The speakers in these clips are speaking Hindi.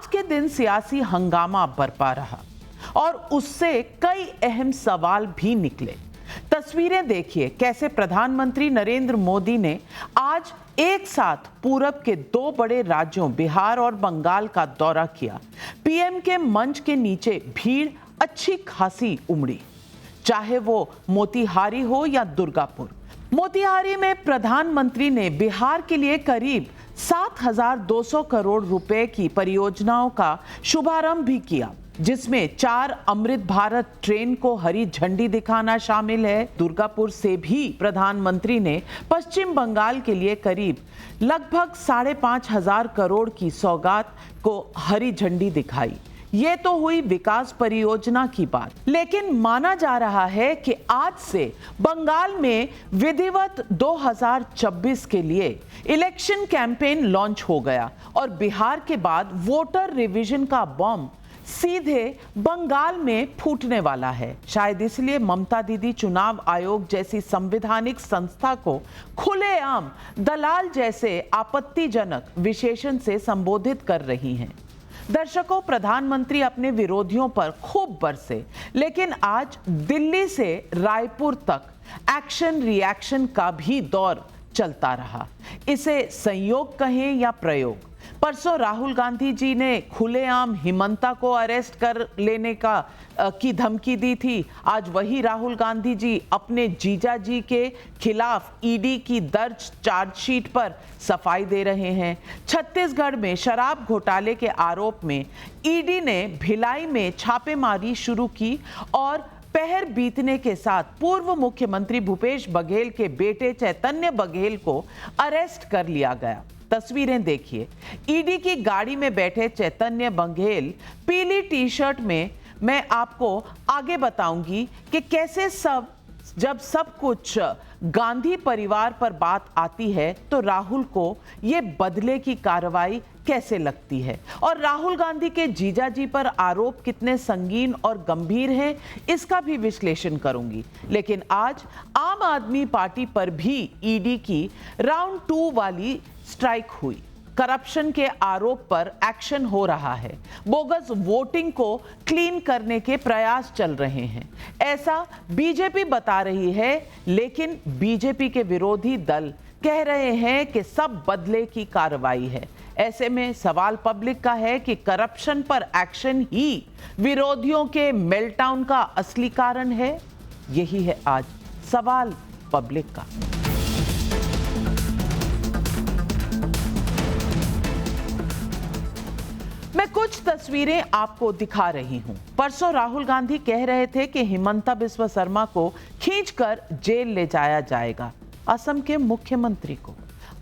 आज के दिन सियासी हंगामा बरपा रहा और उससे कई अहम सवाल भी निकले। तस्वीरें देखिए कैसे प्रधानमंत्री नरेंद्र मोदी ने आज एक साथ पूरब के दो बड़े राज्यों बिहार और बंगाल का दौरा किया। पीएम के मंच के नीचे भीड़ अच्छी खासी उमड़ी, चाहे वो मोतिहारी हो या दुर्गापुर। मोतिहारी में प्रधानमंत्री ने बिहार के लिए करीब 7,200 करोड़ रुपए की परियोजनाओं का शुभारंभ भी किया, जिसमें 4 अमृत भारत ट्रेन को हरी झंडी दिखाना शामिल है। दुर्गापुर से भी प्रधानमंत्री ने पश्चिम बंगाल के लिए करीब लगभग 5,500 करोड़ की सौगात को हरी झंडी दिखाई। ये तो हुई विकास परियोजना की बात, लेकिन माना जा रहा है कि आज से बंगाल में विधिवत 2026 के लिए इलेक्शन कैंपेन लॉन्च हो गया और बिहार के बाद वोटर रिवीजन का बम सीधे बंगाल में फूटने वाला है। शायद इसलिए ममता दीदी चुनाव आयोग जैसी संवैधानिक संस्था को खुलेआम दलाल जैसे आपत्तिजनक विशेषण से संबोधित कर रही हैं। दर्शकों, प्रधानमंत्री अपने विरोधियों पर खूब बरसे, लेकिन आज दिल्ली से रायपुर तक एक्शन रिएक्शन का भी दौर चलता रहा। इसे संयोग कहें या प्रयोग। परसों राहुल गांधी जी ने खुलेआम हिमंता को अरेस्ट कर लेने की धमकी दी थी। आज वही राहुल गांधी जी अपने जीजा जी के खिलाफ ईडी की दर्ज चार्जशीट पर सफाई दे रहे हैं। छत्तीसगढ़ में शराब घोटाले के आरोप में ईडी ने भिलाई में छापेमारी शुरू की और पहर बीतने के साथ पूर्व मुख्यमंत्री भूपेश बघेल के बेटे चैतन्य बघेल को अरेस्ट कर लिया गया। तस्वीरें देखिए, ईडी की गाड़ी में बैठे चैतन्य बघेल पीली टी शर्ट में। मैं आपको आगे बताऊंगी कि कैसे जब सब कुछ गांधी परिवार पर बात आती है तो राहुल को ये बदले की कार्रवाई कैसे लगती है और राहुल गांधी के जीजा जी पर आरोप कितने संगीन और गंभीर हैं, इसका भी विश्लेषण करूंगी। लेकिन आज आम आदमी पार्टी पर भी ईडी की राउंड 2 वाली स्ट्राइक हुई। करप्शन के आरोप पर एक्शन हो रहा है। बोगस वोटिंग को क्लीन करने के प्रयास चल रहे हैं, ऐसा बीजेपी बता रही है, लेकिन बीजेपी के विरोधी दल कह रहे हैं कि सब बदले की कार्रवाई है। ऐसे में सवाल पब्लिक का है कि करप्शन पर एक्शन ही विरोधियों के मेल्टडाउन का असली कारण है। यही है आज सवाल पब्लिक का। मैं कुछ तस्वीरें आपको दिखा रही हूं। परसों राहुल गांधी कह रहे थे कि हिमंता बिस्वा शर्मा को खींचकर जेल ले जाया जाएगा, असम के मुख्यमंत्री को।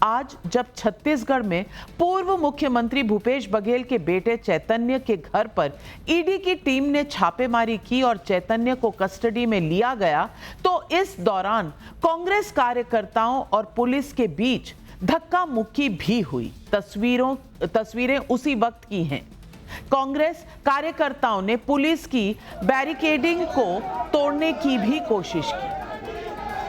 आज जब छत्तीसगढ़ में पूर्व मुख्यमंत्री भूपेश बघेल के बेटे चैतन्य के घर पर ईडी की टीम ने छापेमारी की और चैतन्य को कस्टडी में लिया गया, तो इस दौरान कांग्रेस कार्यकर्ताओं और पुलिस के बीच धक्का मुक्की भी हुई। तस्वीरें उसी वक्त की हैं। कांग्रेस कार्यकर्ताओं ने पुलिस की बैरिकेडिंग को तोड़ने की भी कोशिश की।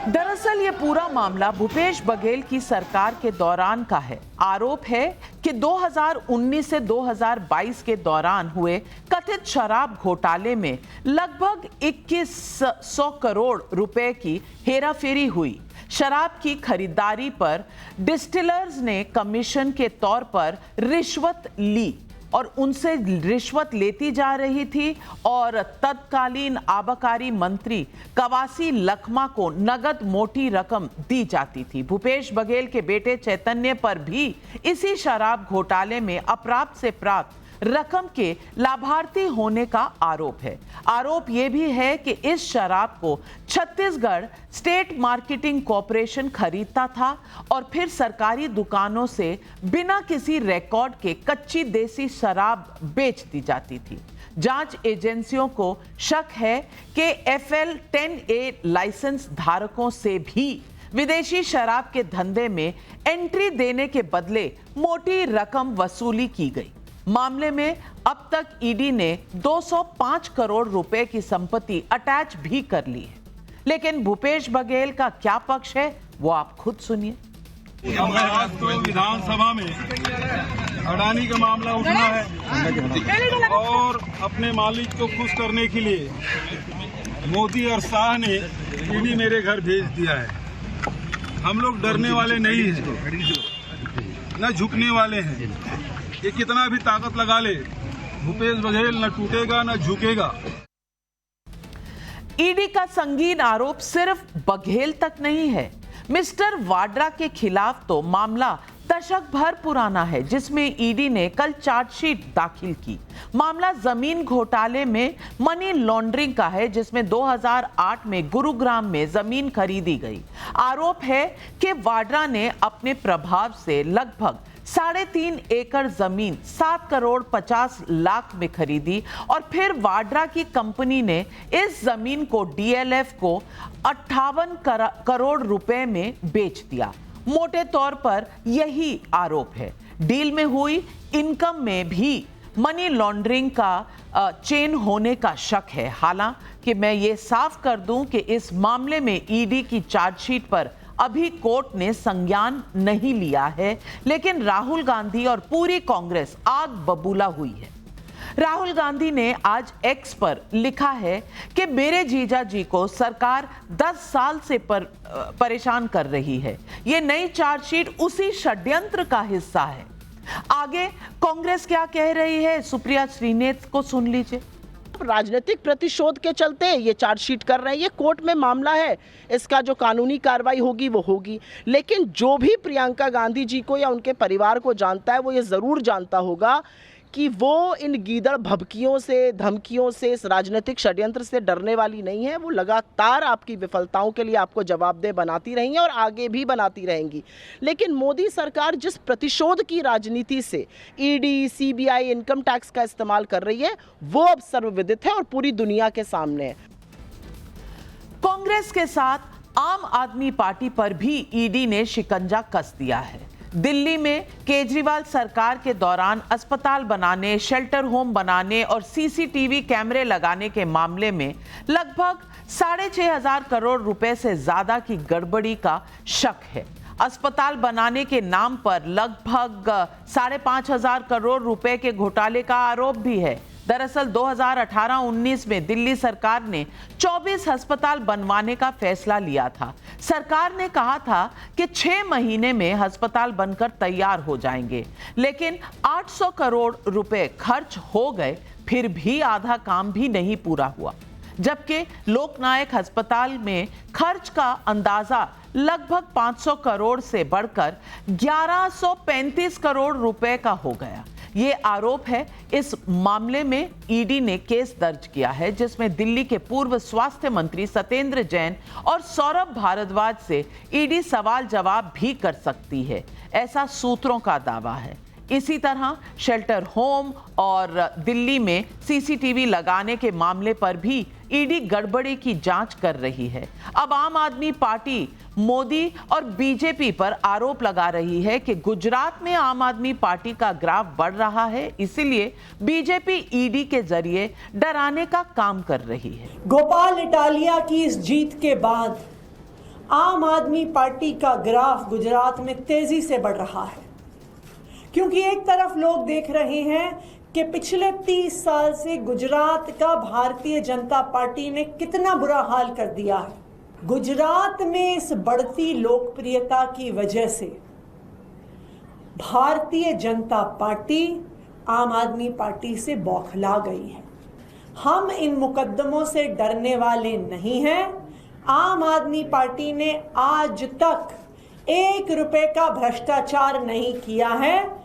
दरअसल ये पूरा मामला भूपेश बघेल की सरकार के दौरान का है। आरोप है कि 2019 से 2022 के दौरान हुए कथित शराब घोटाले में लगभग 2100 करोड़ रुपए की हेराफेरी हुई। शराब की खरीदारी पर डिस्टिलर्स ने कमीशन के तौर पर रिश्वत ली और उनसे रिश्वत लेती जा रही थी और तत्कालीन आबकारी मंत्री कवासी लखमा को नगद मोटी रकम दी जाती थी। भूपेश बघेल के बेटे चैतन्य पर भी इसी शराब घोटाले में अप्राप्त से प्राप्त रकम के लाभार्थी होने का आरोप है। आरोप यह भी है कि इस शराब को छत्तीसगढ़ स्टेट मार्केटिंग कॉरपोरेशन खरीदता था और फिर सरकारी दुकानों से बिना किसी रिकॉर्ड के कच्ची देसी शराब बेच दी जाती थी। जांच एजेंसियों को शक है कि FL 10A लाइसेंस धारकों से भी विदेशी शराब के धंधे में एंट्री देने के बदले मोटी रकम वसूली की गई। मामले में अब तक ईडी ने 205 करोड़ रुपए की संपत्ति अटैच भी कर ली है। लेकिन भूपेश बघेल का क्या पक्ष है, वो आप खुद सुनिए। आज तो विधानसभा में अडानी का मामला उठना है और अपने मालिक को खुश करने के लिए मोदी और शाह ने ईडी मेरे घर भेज दिया है। हम लोग डरने वाले नहीं हैं, न झुकने वाले हैं। ये कितना भी ताकत लगा ले, भूपेश बघेल न टूटेगा न झुकेगा। ईडी का संगीन आरोप सिर्फ बघेल तक नहीं है। मिस्टर वाड्रा के खिलाफ तो मामला दशक भर पुराना है, जिसमें ईडी ने कल चार्जशीट दाखिल की। मामला जमीन घोटाले में मनी लॉन्ड्रिंग का है, जिसमें 2008 में गुरुग्राम में जमीन खरीदी गई। आरोप है कि वाड्रा ने अपने प्रभाव से लगभग 3.5 एकड़ जमीन 7 करोड़ 50 लाख में खरीदी और फिर वाड्रा की कंपनी ने इस जमीन को डीएलएफ को 58 करोड़ रुपए में बेच दिया। मोटे तौर पर यही आरोप है। डील में हुई इनकम में भी मनी लॉन्ड्रिंग का चेन होने का शक है। हालांकि मैं ये साफ कर दूं कि इस मामले में ईडी की चार्जशीट पर अभी कोर्ट ने संज्ञान नहीं लिया है, लेकिन राहुल गांधी और पूरी कांग्रेस आग बबूला हुई है। राहुल गांधी ने आज एक्स पर लिखा है कि मेरे जीजा जी को सरकार 10 साल से परेशान कर रही है। ये नई चार्जशीट उसी षड्यंत्र का हिस्सा है। आगे कांग्रेस क्या कह रही है, सुप्रिया श्रीनेत को सुन लीजिए। राजनीतिक प्रतिशोध के चलते ये चार्जशीट कर रहे हैं। ये कोर्ट में मामला है, इसका जो कानूनी कार्रवाई होगी वो होगी। लेकिन जो भी प्रियंका गांधी जी को या उनके परिवार को जानता है, वो ये ज़रूर जानता होगा कि वो इन गीदड़ भभकियों से, धमकियों से, इस राजनीतिक षड्यंत्र से डरने वाली नहीं है। वो लगातार आपकी विफलताओं के लिए आपको जवाबदेह बनाती रही हैं और आगे भी बनाती रहेंगी। लेकिन मोदी सरकार जिस प्रतिशोध की राजनीति से ईडी, सीबीआई, इनकम टैक्स का इस्तेमाल कर रही है, वो अब सर्वविदित है और पूरी दुनिया के सामने है। कांग्रेस के साथ आम आदमी पार्टी पर भी ईडी ने शिकंजा कस दिया है। दिल्ली में केजरीवाल सरकार के दौरान अस्पताल बनाने, शेल्टर होम बनाने और सीसीटीवी कैमरे लगाने के मामले में लगभग 6,500 करोड़ रुपए से ज्यादा की गड़बड़ी का शक है। अस्पताल बनाने के नाम पर लगभग 5,500 करोड़ रुपए के घोटाले का आरोप भी है। दरअसल 2018-19 में दिल्ली सरकार ने 24 अस्पताल बनवाने का फैसला लिया था। सरकार ने कहा था कि 6 महीने में अस्पताल बनकर तैयार हो जाएंगे, लेकिन 800 करोड़ रुपए खर्च हो गए, फिर भी आधा काम भी नहीं पूरा हुआ। जबकि लोकनायक अस्पताल में खर्च का अंदाजा लगभग 500 करोड़ से बढ़कर 1135 करोड़ रुपए का हो गया। ये आरोप है। इस मामले में ईडी ने केस दर्ज किया है, जिसमें दिल्ली के पूर्व स्वास्थ्य मंत्री सत्येंद्र जैन और सौरभ भारद्वाज से ईडी सवाल जवाब भी कर सकती है, ऐसा सूत्रों का दावा है। इसी तरह शेल्टर होम और दिल्ली में सीसीटीवी लगाने के मामले पर भी ईडी गड़बड़ी की जांच कर रही है। अब आम आदमी पार्टी मोदी और बीजेपी पर आरोप लगा रही है कि गुजरात में आम आदमी पार्टी का ग्राफ बढ़ रहा है, इसीलिए बीजेपी ईडी के जरिए डराने का काम कर रही है। गोपाल इटालिया की इस जीत के बाद आम आदमी पार्टी का ग्राफ गुजरात में तेजी से बढ़ रहा है, क्योंकि एक तरफ लोग देख रहे हैं कि पिछले 30 साल से गुजरात का भारतीय जनता पार्टी ने कितना बुरा हाल कर दिया है। गुजरात में इस बढ़ती लोकप्रियता की वजह से भारतीय जनता पार्टी आम आदमी पार्टी से बौखला गई है। हम इन मुकद्दमों से डरने वाले नहीं हैं। आम आदमी पार्टी ने आज तक 1 रुपए का भ्रष्टाचार नहीं किया है।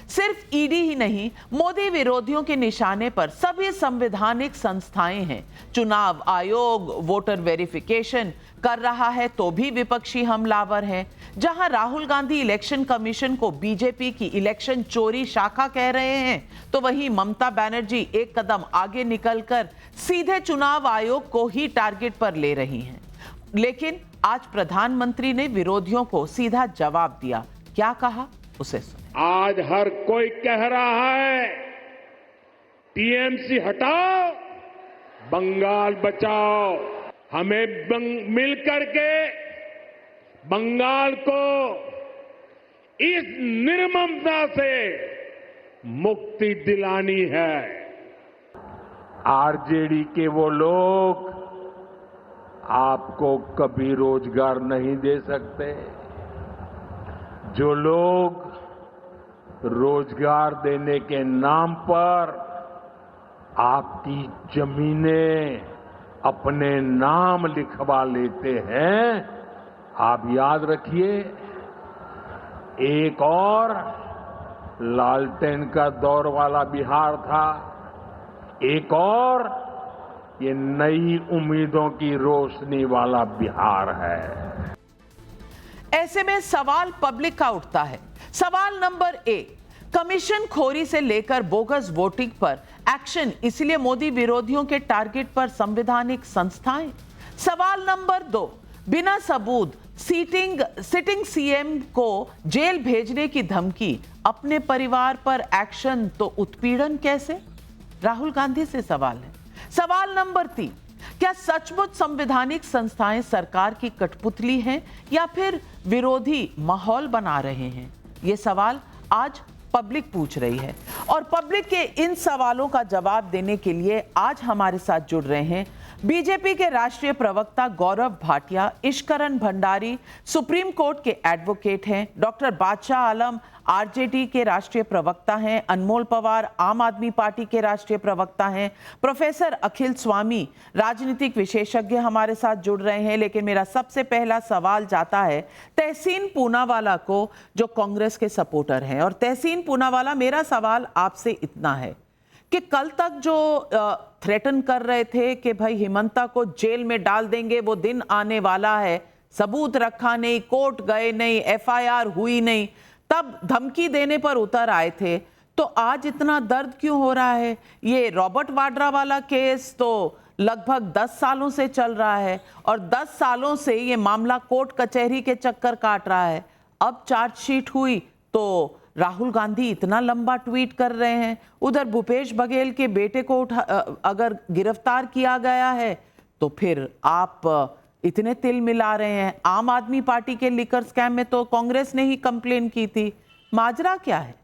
सिर्फ ईडी ही नहीं, मोदी विरोधियों के निशाने पर सभी संवैधानिक संस्थाएं हैं। चुनाव आयोग वोटर वेरिफिकेशन कर रहा है तो भी विपक्षी हमलावर हैं। जहां राहुल गांधी इलेक्शन कमीशन को बीजेपी की इलेक्शन चोरी शाखा कह रहे हैं, तो वहीं ममता बनर्जी एक कदम आगे निकलकर सीधे चुनाव आयोग को ही टारगेट पर ले रही हैं। लेकिन आज प्रधानमंत्री ने विरोधियों को सीधा जवाब दिया। क्या कहा, उसे सुनिए। आज हर कोई कह रहा है टीएमसी हटाओ, बंगाल बचाओ। हमें मिलकर के बंगाल को इस निर्ममता से मुक्ति दिलानी है। आरजेडी के वो लोग आपको कभी रोजगार नहीं दे सकते। जो लोग रोजगार देने के नाम पर आपकी जमीनें अपने नाम लिखवा लेते हैं, आप याद रखिए, एक और लालटेन का दौर वाला बिहार था, एक और ये नई उम्मीदों की रोशनी वाला बिहार है। ऐसे में सवाल पब्लिक का उठता है। सवाल नंबर 1, कमीशन खोरी से लेकर बोगस वोटिंग पर एक्शन, इसलिए मोदी विरोधियों के टारगेट पर संवैधानिक संस्थाएं। सवाल नंबर 2, बिना सबूत सिटिंग सीएम को जेल भेजने की धमकी, अपने परिवार पर एक्शन तो उत्पीड़न कैसे? राहुल गांधी से सवाल है। सवाल नंबर 3, क्या सचमुच संवैधानिक संस्थाएं सरकार की कठपुतली हैं या फिर विरोधी माहौल बना रहे हैं? ये सवाल आज पब्लिक पूछ रही है और पब्लिक के इन सवालों का जवाब देने के लिए आज हमारे साथ जुड़ रहे हैं बीजेपी के राष्ट्रीय प्रवक्ता गौरव भाटिया, इश्करण भंडारी सुप्रीम कोर्ट के एडवोकेट हैं, डॉक्टर बादशाह आलम आरजेडी के राष्ट्रीय प्रवक्ता हैं, अनमोल पवार आम आदमी पार्टी के राष्ट्रीय प्रवक्ता हैं, प्रोफेसर अखिल स्वामी राजनीतिक विशेषज्ञ हमारे साथ जुड़ रहे हैं। लेकिन मेरा सबसे पहला सवाल जाता है तहसीन पूनावाला को, जो कांग्रेस के सपोर्टर हैं। और तहसीन पूनावाला, मेरा सवाल आपसे इतना है कि कल तक जो थ्रेटन कर रहे थे कि भाई हिमंता को जेल में डाल देंगे, वो दिन आने वाला है, सबूत रखा नहीं, कोर्ट गए नहीं, एफआईआर हुई नहीं, तब धमकी देने पर उतर आए थे, तो आज इतना दर्द क्यों हो रहा है? ये रॉबर्ट वाड्रा वाला केस तो लगभग 10 सालों से चल रहा है और 10 सालों से ये मामला कोर्ट कचहरी के चक्कर काट रहा है। अब चार्जशीट हुई तो राहुल गांधी इतना लंबा ट्वीट कर रहे हैं। उधर भूपेश बघेल के बेटे को अगर गिरफ्तार किया गया है तो फिर आप इतने तिल मिला रहे हैं। आम आदमी पार्टी के लिकर स्कैम में तो कांग्रेस ने ही कंप्लेन की थी। माजरा क्या है?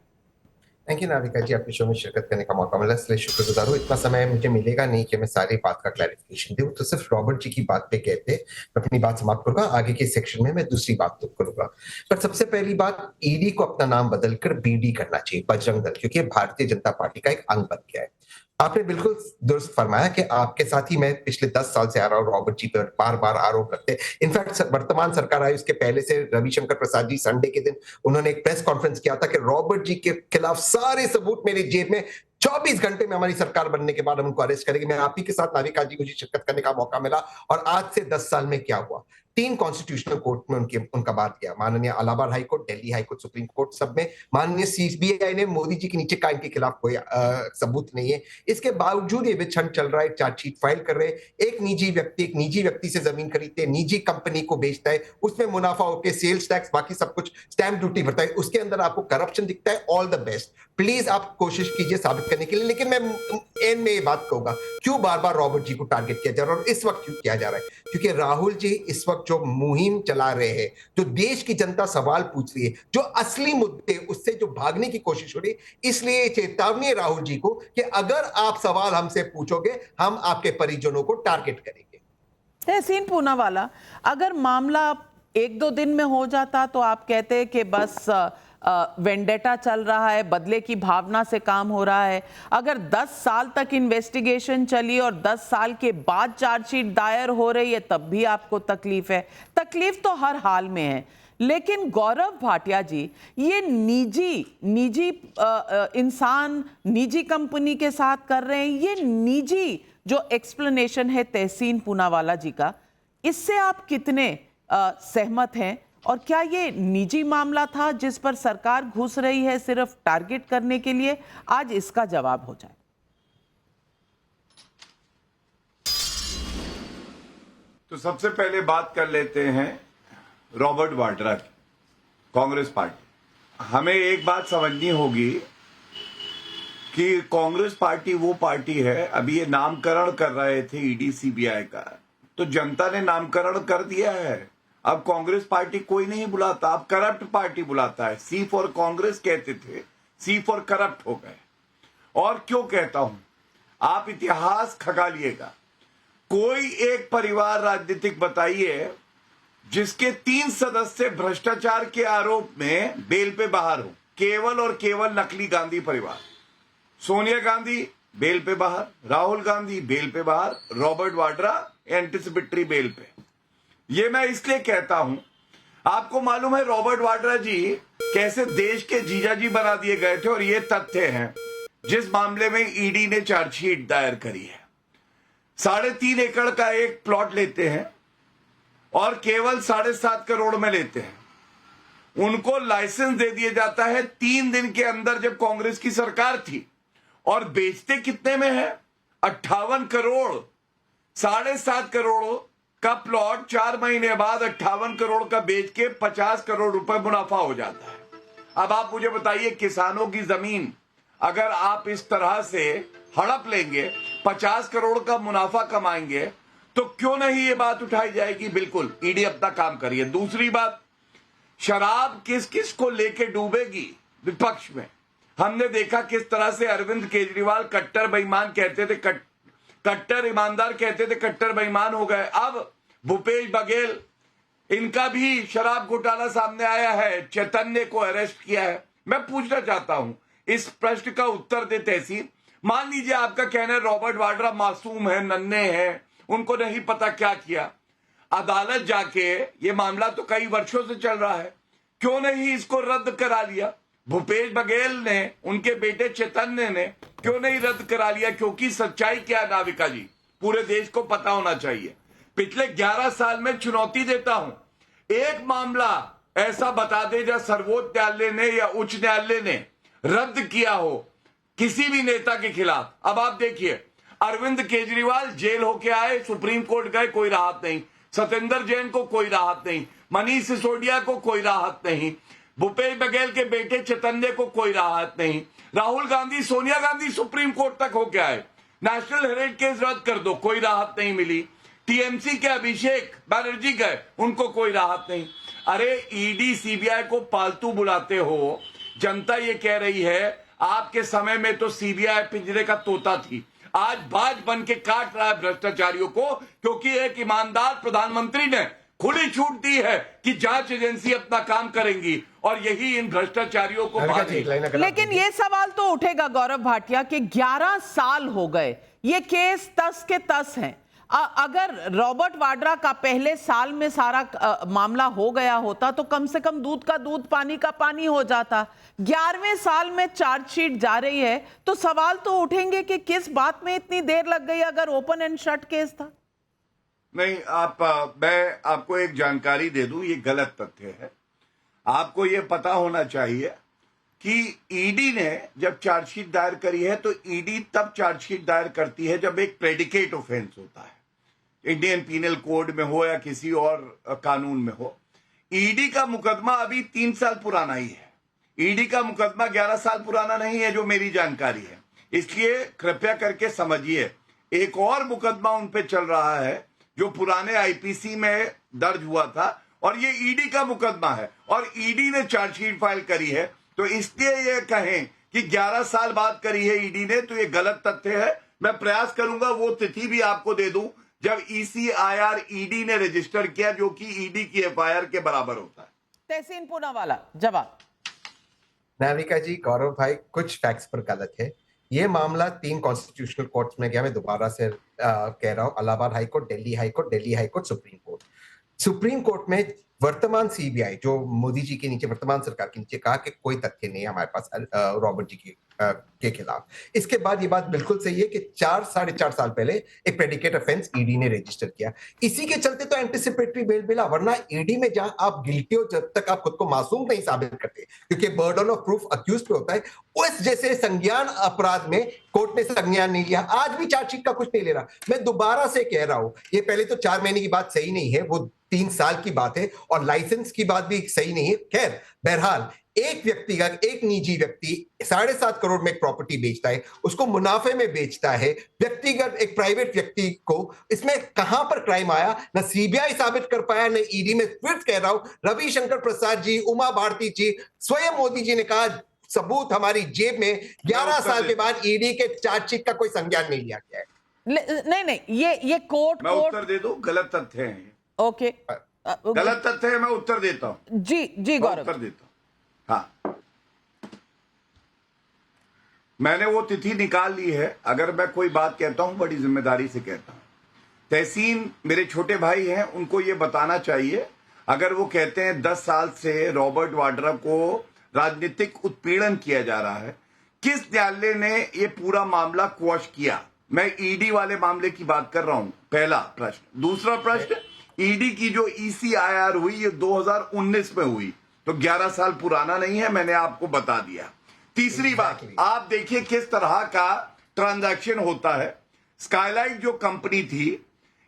थैंक यू नाविका जी, आपके शो में शिरकत करने का मौका मिला, इसलिए शुक्रगुजार हूँ। इतना समय मुझे मिलेगा नहीं कि मैं सारी बात का क्लैरिफिकेशन दूं, तो सिर्फ रॉबर्ट जी की बात पे कहते मैं अपनी बात समाप्त करूंगा। आगे के सेक्शन में मैं दूसरी बात तो करूंगा, पर सबसे पहली बात, ईडी को अपना नाम बदलकर बीडी करना चाहिए, बजरंग दल, क्योंकि भारतीय जनता पार्टी का एक अंग बन गया है। आपने बिल्कुल दुरुस्त फरमाया कि आपके साथ ही मैं पिछले 10 साल से आ रहा हूँ, रॉबर्ट जी पर बार बार आरोप रखते। इनफैक्ट वर्तमान सरकार आई उसके पहले से रविशंकर प्रसाद जी संडे के दिन उन्होंने एक प्रेस कॉन्फ्रेंस किया था कि रॉबर्ट जी के खिलाफ सारे सबूत मेरे जेब में, 24 घंटे में हमारी सरकार बनने के बाद हम उनको अरेस्ट करेंगे। मैं आप ही के साथ नाविका जी, मुझे शिरकत करने का मौका मिला। और आज से 10 साल में क्या हुआ, 3 कॉन्स्टिट्यूशनल कोर्ट में उनका बात किया, माननीय Allahabad high court, Delhi high court, supreme court, सब में माननीय सीबीआई ने मोदी जी के नीचे का इनके खिलाफ कोई सबूत नहीं है। इसके बावजूद ये विछन चल रहा है, चार्जशीट फाइल कर रहे हैं। एक निजी व्यक्ति से जमीन खरीदते हैं, निजी कंपनी को बेचता है, उसमें मुनाफा होकर सेल्स टैक्स बाकी सब कुछ स्टैंप ड्यूटी भरता है, उसके अंदर आपको करप्शन दिखता है। ऑल द बेस्ट, प्लीज आप कोशिश कीजिए साबित करने के लिए। लेकिन मैं एंड में ये बात कहूंगा, क्यों बार बार रॉबर्ट जी को टारगेट किया जा रहा है और इस वक्त क्यों किया जा रहा है? क्योंकि राहुल जी इस वक्त जो मुहिम चला रहे हैं, जो देश की जनता सवाल पूछ रही है, जो असली मुद्दे उससे जो भागने की कोशिश हो रही है, इसलिए चेतावनी है राहुल जी को कि अगर आप सवाल हमसे पूछोगे, हम आपके परिजनों को टारगेट करेंगे। तहसीन पूनावाला, अगर मामला 1-2 दिन में हो जाता तो आप कहते हैं कि बस वेंडेटा चल रहा है, बदले की भावना से काम हो रहा है। अगर 10 साल तक इन्वेस्टिगेशन चली और 10 साल के बाद चार्जशीट दायर हो रही है, तब भी आपको तकलीफ है। तकलीफ तो हर हाल में है। लेकिन गौरव भाटिया जी, ये निजी इंसान निजी कंपनी के साथ कर रहे हैं, ये निजी जो एक्सप्लेनेशन है तहसीन पूनावाला जी का, इससे आप कितने सहमत हैं? और क्या ये निजी मामला था जिस पर सरकार घुस रही है सिर्फ टारगेट करने के लिए? आज इसका जवाब हो जाए। तो सबसे पहले बात कर लेते हैं रॉबर्ट वाड्रा की, कांग्रेस पार्टी। हमें एक बात समझनी होगी कि कांग्रेस पार्टी वो पार्टी है, अभी ये नामकरण कर रहे थे ईडी सीबीआई का, तो जनता ने नामकरण कर दिया है। अब कांग्रेस पार्टी कोई नहीं बुलाता, अब करप्ट पार्टी बुलाता है। सी फॉर कांग्रेस कहते थे, सी फॉर करप्ट हो गए। और क्यों कहता हूं, आप इतिहास खगालिएगा, कोई एक परिवार राजनीतिक बताइए जिसके 3 सदस्य भ्रष्टाचार के आरोप में बेल पे बाहर हो। केवल और केवल नकली गांधी परिवार। सोनिया गांधी बेल पे बाहर, राहुल गांधी बेल पे बाहर, रॉबर्ट वाड्रा एंटिसिपेटरी बेल पे। ये मैं इसलिए कहता हूं, आपको मालूम है रॉबर्ट वाड्रा जी कैसे देश के जीजाजी बना दिए गए थे, और ये तथ्य हैं जिस मामले में ईडी ने चार्जशीट दायर करी है। 3.5 एकड़ का एक प्लॉट लेते हैं और केवल 7.5 करोड़ में लेते हैं। उनको लाइसेंस दे दिया जाता है 3 दिन के अंदर, जब कांग्रेस की सरकार थी, और बेचते कितने में है? 58 करोड़। 7.5 करोड़ का प्लॉट 4 महीने बाद 58 करोड़ का बेच के 50 करोड़ रुपए मुनाफा हो जाता है। अब आप मुझे बताइए, किसानों की जमीन अगर आप इस तरह से हड़प लेंगे, 50 करोड़ का मुनाफा कमाएंगे, तो क्यों नहीं ये बात उठाई जाएगी? बिल्कुल, ईडी अपना काम करिए। दूसरी बात, शराब किस किस को लेके डूबेगी विपक्ष में। हमने देखा किस तरह से अरविंद केजरीवाल कट्टर बेईमान कहते थे, कट्टर ईमानदार कहते थे, कट्टर बेईमान हो गए। अब भूपेश बघेल, इनका भी शराब घोटाला सामने आया है, चैतन्य को अरेस्ट किया है। मैं पूछना चाहता हूं, इस प्रश्न का उत्तर दे तहसीन। मान लीजिए आपका कहना है रॉबर्ट वाड्रा मासूम है, नन्हे हैं, उनको नहीं पता क्या किया। अदालत जाके, ये मामला तो कई वर्षों से चल रहा है, क्यों नहीं इसको रद्द करा लिया? भूपेश बघेल ने, उनके बेटे चैतन्य ने क्यों नहीं रद्द करा लिया? क्योंकि सच्चाई क्या है नाविका जी, पूरे देश को पता होना चाहिए। पिछले 11 साल में चुनौती देता हूं, एक मामला ऐसा बता दे जहां सर्वोच्च न्यायालय ने या उच्च न्यायालय ने रद्द किया हो किसी भी नेता के खिलाफ। अब आप देखिए, अरविंद केजरीवाल जेल होके आए, सुप्रीम कोर्ट गए, कोई राहत नहीं। सत्येंद्र जैन को कोई राहत नहीं, मनीष सिसोदिया को कोई राहत नहीं, भूपेश बघेल के बेटे चैतन्य को कोई राहत नहीं, राहुल गांधी, सोनिया गांधी सुप्रीम कोर्ट तक होके आए, नेशनल हेरिटेज केस रद्द कर दो, कोई राहत नहीं मिली। टीएमसी के अभिषेक बनर्जी गए, उनको कोई राहत नहीं। अरे ईडी सीबीआई को पालतू बुलाते हो। जनता ये कह रही है, आपके समय में तो सीबीआई पिंजरे का तोता थी, आज बाज बन के काट रहा है भ्रष्टाचारियों को, क्योंकि एक ईमानदार प्रधानमंत्री ने खुली छूट दी है कि जांच एजेंसी अपना काम करेंगी और यही इन भ्रष्टाचारियों को भागेगी। लेकिन ये सवाल तो उठेगा गौरव भाटिया कि 11 साल हो गए, ये केस तस के तस हैं। अगर रॉबर्ट वाड्रा का पहले साल में सारा मामला हो गया होता तो कम से कम दूध का दूध, पानी का पानी हो जाता। 11वें साल में चार्जशीट जा रही है, तो सवाल तो उठेंगे कि किस बात में इतनी देर लग गई अगर ओपन एंड शट केस था। नहीं, मैं आपको एक जानकारी दे दूं, ये गलत तथ्य है। आपको ये पता होना चाहिए कि ईडी ने जब चार्जशीट दायर करी है तो ईडी तब चार्जशीट दायर करती है जब एक प्रेडिकेट ऑफेंस होता है, इंडियन पीनल कोड में हो या किसी और कानून में हो। ईडी का मुकदमा अभी 3 साल पुराना ही है, ईडी का मुकदमा 11 साल पुराना नहीं है, जो मेरी जानकारी है। इसलिए कृपया करके समझिए, एक और मुकदमा उन पे चल रहा है जो पुराने आईपीसी में दर्ज हुआ था, और ये ईडी का मुकदमा है और ईडी ने चार्जशीट फाइल करी है। तो इसलिए ये कहें कि 11 साल बाद करी है ईडी ने, तो ये गलत तथ्य है। मैं प्रयास करूंगा वो तिथि भी आपको दे दूं जब ईसीआईआर ईडी ने रजिस्टर किया, जो कि ईडी की एफआईआर के बराबर होता है। तहसीन पूनावाला, जवाब। नाविका जी, गौरव भाई कुछ फैक्ट्स पर गलत है। ये मामला 3 कॉन्स्टिट्यूशनल कोर्ट्स में गया। मैं दोबारा से कह रहा हूँ, Allahabad high court, Delhi high court, Delhi high court, supreme court. Supreme court में वर्तमान सीबीआई, जो मोदी जी के नीचे, वर्तमान सरकार के नीचे, कहा कि कोई तथ्य नहीं है हमारे पास रॉबर्ट जी के खिलाफ। इसके बाद ये बात बिल्कुल सही है कि 4-4.5 साल पहले एक प्रेडिकेट ऑफेंस ईडी ने रजिस्टर किया। इसी के चलते तो एंटिसिपेटरी बेल मिला, वरना ईडी में जहां आप गिल्टी हो जब तक आप खुद को मासूम नहीं साबित करते, क्योंकि बर्डन ऑफ प्रूफ अक्यूज पे होता है, उस जैसे संज्ञान अपराध में कोर्ट ने संज्ञान नहीं लिया। आज भी चार्जशीट का कुछ नहीं ले रहा। मैं दोबारा से कह रहा हूं, ये पहले तो 4 महीने की बात सही नहीं है, वो 3 साल की बात है और लाइसेंस की बात भी सही नहीं है। खैर, बहरहाल एक व्यक्ति का, एक निजी व्यक्ति 7.5 करोड़ में एक प्रॉपर्टी बेचता है, उसको मुनाफे में बेचता है, व्यक्तिगत एक प्राइवेट व्यक्ति को, इसमें कहां पर क्राइम आया? न सीबीआई साबित कर पाया, न ईडी। में फिर कह रहा हूं, रविशंकर प्रसाद जी, उमा भारती जी, स्वयं मोदी जी ने कहा सबूत हमारी जेब में। 11 साल के बाद ईडी के चार्जशीट का कोई संज्ञान नहीं लिया गया है। नहीं, ये कोर्ट मैं उत्तर दे दूं, गलत तथ्य हैं। ओके, गलत तथ्य है, मैं उत्तर देता हूं। जी गौरव, उत्तर देता हूं। हाँ, मैंने वो तिथि निकाल ली है। अगर मैं कोई बात कहता हूं, बड़ी जिम्मेदारी से कहता हूं। तहसीन मेरे छोटे भाई हैं, उनको ये बताना चाहिए। अगर वो कहते हैं 10 साल से रॉबर्ट वाड्रा को राजनीतिक उत्पीड़न किया जा रहा है, किस न्यायालय ने ये पूरा मामला क्वॉश किया? मैं ईडी वाले मामले की बात कर रहा हूं, पहला प्रश्न। दूसरा प्रश्न, ईडी की जो ECIR हुई, ये 2019 में हुई, तो 11 साल पुराना नहीं है, मैंने आपको बता दिया। तीसरी बात, आप देखिए किस तरह का ट्रांजैक्शन होता है। स्काईलाइट जो कंपनी थी,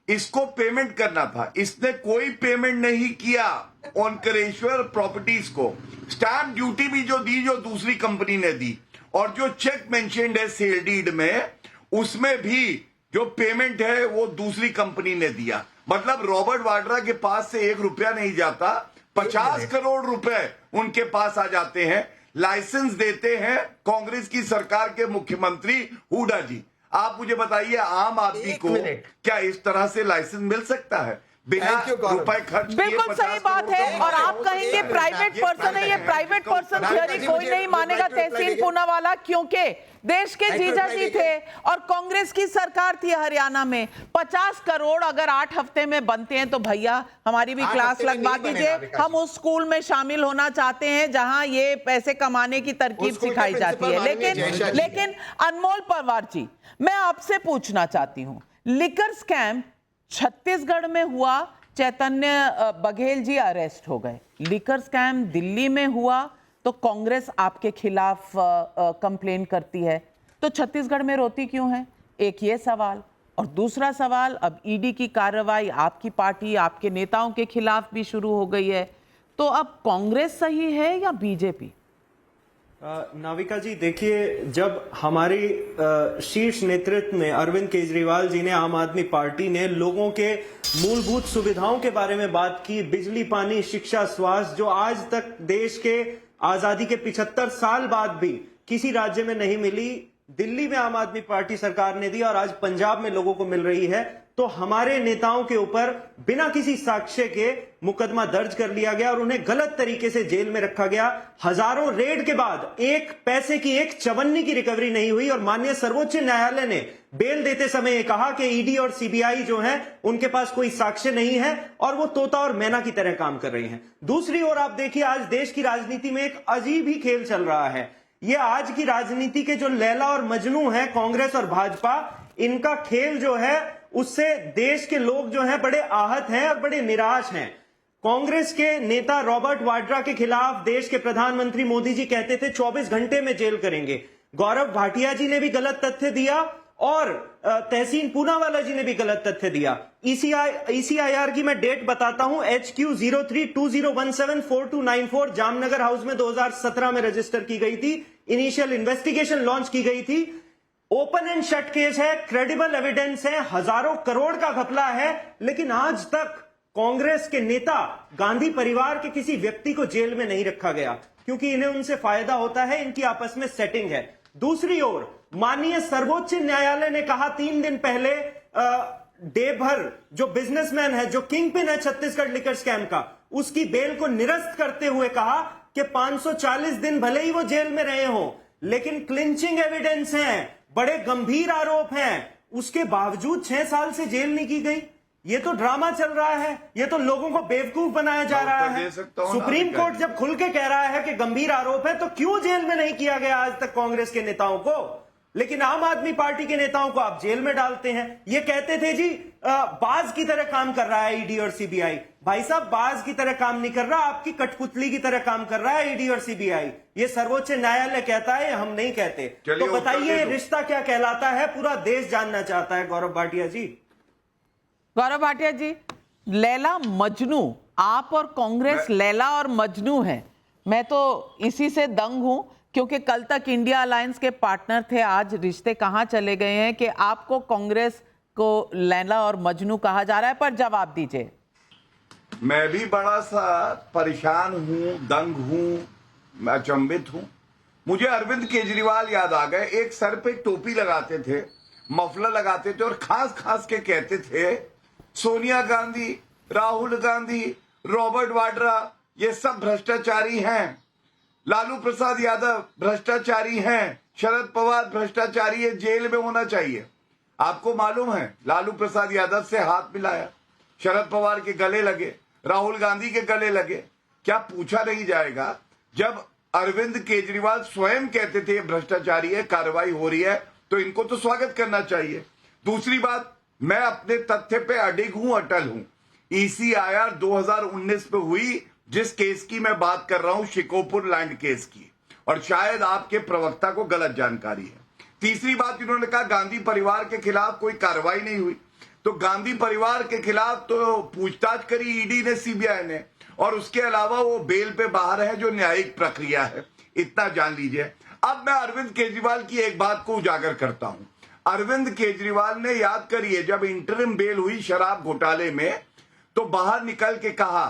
इसको पेमेंट करना था, इसने कोई पेमेंट नहीं किया ओंकारेश्वर प्रॉपर्टीज को। स्टैंप ड्यूटी भी जो दी, जो दूसरी कंपनी ने दी, और जो चेक मेंशन्ड है सेल डीड में, उसमें भी जो पेमेंट है वो दूसरी कंपनी ने दिया। मतलब रॉबर्ट वाड्रा के पास से 1 रुपया नहीं जाता, 50 करोड़ रुपए उनके पास आ जाते हैं। लाइसेंस देते हैं कांग्रेस की सरकार के मुख्यमंत्री हुड्डा जी। आप मुझे बताइए, आम आदमी को क्या इस तरह से लाइसेंस मिल सकता है बिना रुपए खर्च किए? बिल्कुल सही बात है। और आप कहेंगे प्राइवेट पर्सन है, ये प्राइवेट पर्सन थियरी कोई नहीं मानेगा तहसीन पूनावाला, क्योंकि देश के जीजा जी थे और कांग्रेस की सरकार थी हरियाणा में। 50 करोड़ अगर 8 हफ्ते में बनते हैं तो भैया हमारी भी क्लास लगवा दीजिए। हम उस स्कूल में शामिल होना चाहते हैं जहां ये पैसे कमाने की तरकीब सिखाई जाती है। लेकिन अनमोल परवार जी, मैं आपसे पूछना चाहती हूं, लिकर स्कैम छत्तीसगढ़ में हुआ, चैतन्य बघेल जी अरेस्ट हो गए। लिकर स्कैम दिल्ली में हुआ तो कांग्रेस आपके खिलाफ कंप्लेन करती है, तो छत्तीसगढ़ में रोती क्यों है? एक ये सवाल। और दूसरा सवाल, अब ईडी की कार्रवाई आपकी पार्टी, आपके नेताओं के खिलाफ भी शुरू हो गई है, तो अब कांग्रेस सही है या बीजेपी? नाविका जी, देखिए, जब हमारी शीर्ष नेतृत्व में अरविंद केजरीवाल जी ने, आम आदमी पार्टी ने लोगों के मूलभूत सुविधाओं के बारे में बात की, बिजली, पानी, शिक्षा, स्वास्थ्य, जो आज तक देश के आजादी के 75 साल बाद भी किसी राज्य में नहीं मिली, दिल्ली में आम आदमी पार्टी सरकार ने दी और आज पंजाब में लोगों को मिल रही है, तो हमारे नेताओं के ऊपर बिना किसी साक्ष्य के मुकदमा दर्ज कर लिया गया और उन्हें गलत तरीके से जेल में रखा गया। हजारों रेड के बाद एक पैसे की, एक चवन्नी की रिकवरी नहीं हुई और माननीय सर्वोच्च न्यायालय ने बेल देते समय यह कहा कि ईडी और सीबीआई जो है उनके पास कोई साक्ष्य नहीं है और वो तोता और मैना की तरह काम कर रही हैं। दूसरी ओर आप देखिए, आज देश की राजनीति में एक अजीब ही खेल चल रहा है। ये आज की राजनीति के जो लैला और मजनू है, कांग्रेस और भाजपा, इनका खेल जो है उससे देश के लोग जो हैं बड़े आहत हैं और बड़े निराश हैं। कांग्रेस के नेता रॉबर्ट वाड्रा के खिलाफ देश के प्रधानमंत्री मोदी जी कहते थे 24 घंटे में जेल करेंगे। गौरव भाटिया जी ने भी गलत तथ्य दिया और तहसीन पूनावाला जी ने भी गलत तथ्य दिया। ECIR की मैं डेट बताता हूं, HQ 0320174294 जामनगर हाउस में 2017 में रजिस्टर की गई थी। इनिशियल इन्वेस्टिगेशन लॉन्च की गई थी। ओपन एंड शट केस है, क्रेडिबल एविडेंस है, हजारों करोड़ का घपला है, लेकिन आज तक कांग्रेस के नेता, गांधी परिवार के किसी व्यक्ति को जेल में नहीं रखा गया, क्योंकि इन्हें उनसे फायदा होता है, इनकी आपस में सेटिंग है। दूसरी ओर माननीय सर्वोच्च न्यायालय ने कहा 3 दिन पहले, देवभर जो बिजनेसमैन है, जो किंग पिन है छत्तीसगढ़ लिकर स्कैम का, उसकी बेल को निरस्त करते हुए कहा कि 540 दिन भले ही वो जेल में रहे हों, लेकिन क्लिंचिंग एविडेंस है, बड़े गंभीर आरोप हैं, उसके बावजूद 6 साल से जेल नहीं की गई। ये तो ड्रामा चल रहा है, ये तो लोगों को बेवकूफ बनाया जा रहा है। सुप्रीम कोर्ट जब खुल के कह रहा है कि गंभीर आरोप है, तो क्यों जेल में नहीं किया गया आज तक कांग्रेस के नेताओं को? लेकिन आम आदमी पार्टी के नेताओं को आप जेल में डालते हैं। ये कहते थे जी बाज की तरह काम कर रहा है ईडी और सीबीआई। भाई साहब, बाज की तरह काम नहीं कर रहा, आपकी कठपुतली की तरह काम कर रहा है ईडी और सीबीआई। ये सर्वोच्च न्यायालय कहता है, हम नहीं कहते। तो बताइए रिश्ता क्या कहलाता है? पूरा देश जानना चाहता है। गौरव भाटिया जी। गौरव भाटिया जी, लैला मजनू, आप और कांग्रेस लैला और मजनू हैं। मैं तो इसी से दंग हूं, क्योंकि कल तक इंडिया अलायंस के पार्टनर थे, आज रिश्ते कहां चले गए हैं कि आपको कांग्रेस को लैला और मजनू कहा जा रहा है। पर जवाब दीजिए। मैं भी बड़ा सा परेशान हूं, दंग हूं, अचंभित हूं। मुझे अरविंद केजरीवाल याद आ गए। एक सर पे टोपी लगाते थे, मफलर लगाते थे और खास खास के कहते थे सोनिया गांधी, राहुल गांधी, रॉबर्ट वाड्रा ये सब भ्रष्टाचारी हैं, लालू प्रसाद यादव भ्रष्टाचारी हैं, शरद पवार भ्रष्टाचारी है, जेल में होना चाहिए। आपको मालूम है लालू प्रसाद यादव से हाथ मिलाया, शरद पवार के गले लगे, राहुल गांधी के गले लगे। क्या पूछा नहीं जाएगा? जब अरविंद केजरीवाल स्वयं कहते थे भ्रष्टाचारी है, कार्रवाई हो रही है, तो इनको तो स्वागत करना चाहिए। दूसरी बात, मैं अपने तथ्य पे अडिग हूं, अटल हूं। ECIR 2019 में हुई, जिस केस की मैं बात कर रहा हूं, शिकोपुर लैंड केस की, और शायद आपके प्रवक्ता को गलत जानकारी है। तीसरी बात, इन्होंने कहा गांधी परिवार के खिलाफ कोई कार्रवाई नहीं हुई। तो गांधी परिवार के खिलाफ तो पूछताछ करी ईडी ने, सीबीआई ने, और उसके अलावा वो बेल पे बाहर है, जो न्यायिक प्रक्रिया है। इतना जान लीजिए। अब मैं अरविंद केजरीवाल की एक बात को उजागर करता हूं। अरविंद केजरीवाल ने, याद करिए, जब इंटरिम बेल हुई शराब घोटाले में, तो बाहर निकल के कहा